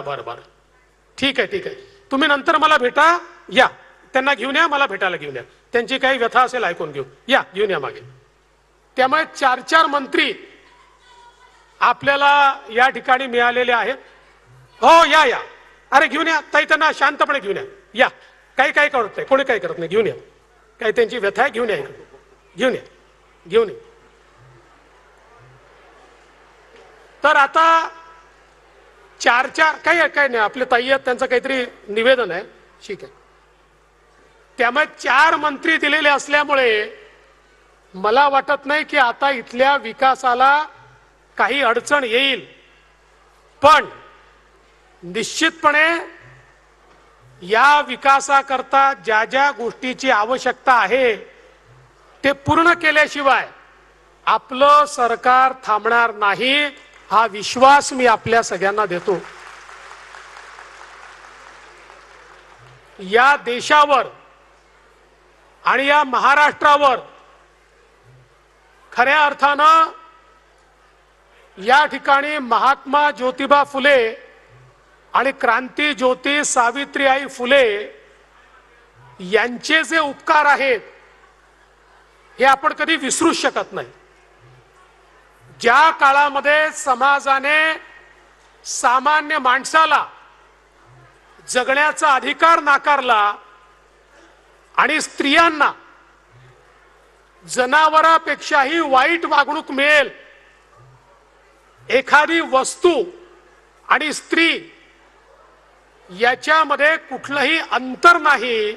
बर बर, ठीक आहे, तुम्ही नंतर मला भेटा, या त्यांना घेऊन या, मला भेटायला घेऊन या, त्यांची काही व्यथा असेल ऐकून घेऊ, या घेऊन या मागे. त्यामुळे 4 मंत्री आपल्याला या ठिकाणी मिळालेले आहेत. हो या या, अरे घेऊन या ताई, त्यांना शांतपणे घेऊन या, काही करत नाही, कोणी काही करत नाही, घेऊन या, काही त्यांची व्यथा आहे, घेऊन या, घेऊन या. तर आता 4 काही नाही, आपले ताई आहेत, त्यांचं काहीतरी निवेदन आहे, ठीक आहे. त्यामुळे 4 मंत्री दिलेले असल्यामुळे मला वाटत नाही की आता इथल्या विकासाला काही अडचण येईल, पण निश्चितपणे या विकासाकरता ज्या ज्या गोष्टीची आवश्यकता आहे ते पूर्ण केल्याशिवाय आपलं सरकार थांबणार नाही, हा विश्वास मी आपल्या सगळ्यांना देतो. या देशावर आणि या महाराष्ट्रावर खऱ्या अर्थानं या ठिकाणी महात्मा ज्योतिबा फुले आणि क्रांती ज्योती सावित्रीबाई फुले यांचे जे उपकार आहेत हे आपण कधी विसरू शकत नाही. ज्या काळामध्ये समाजाने सामान्य माणसाला जगण्याचा अधिकार नाकारला आणि स्त्रियांना जनावरापेक्षाही वाईट वागणूक मिळेल, एखादी वस्तू आणि स्त्री याच्यामध्ये कुठलंही अंतर नाही,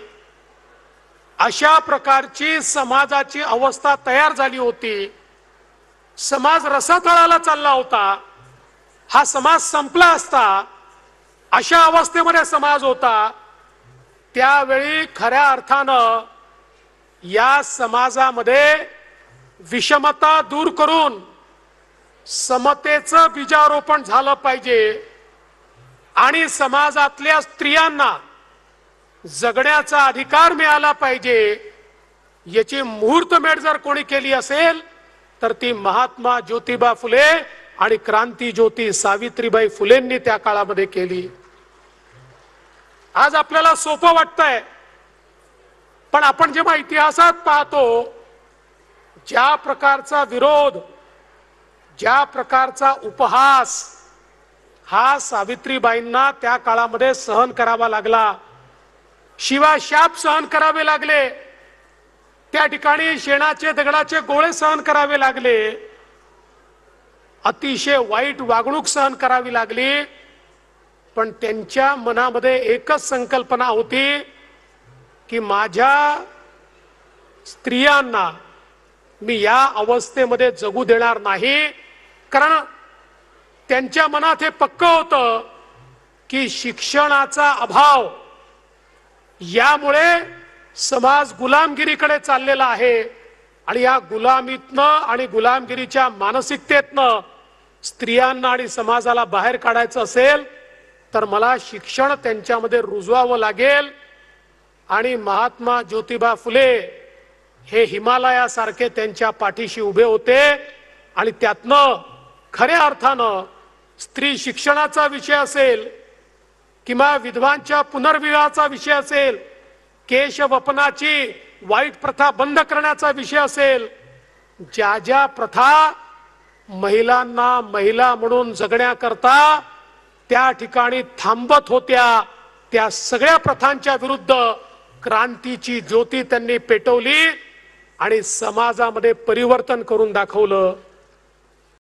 अशा प्रकारची समाजाची अवस्था तयार झाली होती. समाज रसातळाला चालला होता, हा समाज संपला असता, अशा अवस्थेमध्ये समाज होता. त्यावेळी खऱ्या अर्थानं या समाजामध्ये विषमता दूर करून समतेचं बीजारोपण झालं पाहिजे आणि समाजातल्या स्त्रियांना जगण्याचा अधिकार मिळाला पाहिजे. याची मुहूर्तमेढ जर कोणी केली असेल तर ती महात्मा ज्योतिबा फुले आणि क्रांती ज्योती सावित्रीबाई फुलेंनी त्या काळामध्ये केली. आज आपल्याला सोपं वाटतंय, पण आपण जेव्हा इतिहासात पाहतो ज्या प्रकारचा विरोध, ज्या प्रकारचा उपहास हा सावित्रीबाईंना त्या काळामध्ये सहन करावा लागला, शिवाशाप सहन करावे लागले, त्या ठिकाणी शेणाचे दगडाचे गोळे सहन करावे लागले, अतिशय वाईट वागणूक सहन करावी लागली. पण त्यांच्या मनामध्ये एकच संकल्पना होती की माझ्या स्त्रियांना मी या अवस्थेमध्ये जगू देणार नाही. कारण त्यांच्या मनात हे पक्क होतं की शिक्षणाचा अभाव यामुळे समाज गुलामगिरीकडे चाललेला आहे आणि या गुलामीतनं आणि गुलामगिरीच्या मानसिकतेतनं स्त्रियांना आणि समाजाला बाहेर काढायचं असेल तर मला शिक्षण त्यांच्यामध्ये रुजवावं लागेल. आणि महात्मा ज्योतिबा फुले हे हिमालयासारखे त्यांच्या पाठीशी उभे होते आणि त्यातनं खऱ्या अर्थानं स्त्री शिक्षणाचा विषय असेल किंवा विधवांच्या पुनर्विवाहाचा विषय असेल, केशवपनाची वाईट प्रथा बंद करण्याचा विषय असेल, ज्या ज्या प्रथा महिलांना महिला म्हणून जगण्याकरता त्या ठिकाणी थांबत होत्या, त्या सगळ्या प्रथांच्या विरुद्ध क्रांतीची ज्योती त्यांनी पेटवली आणि समाजामध्ये परिवर्तन करून दाखवलं.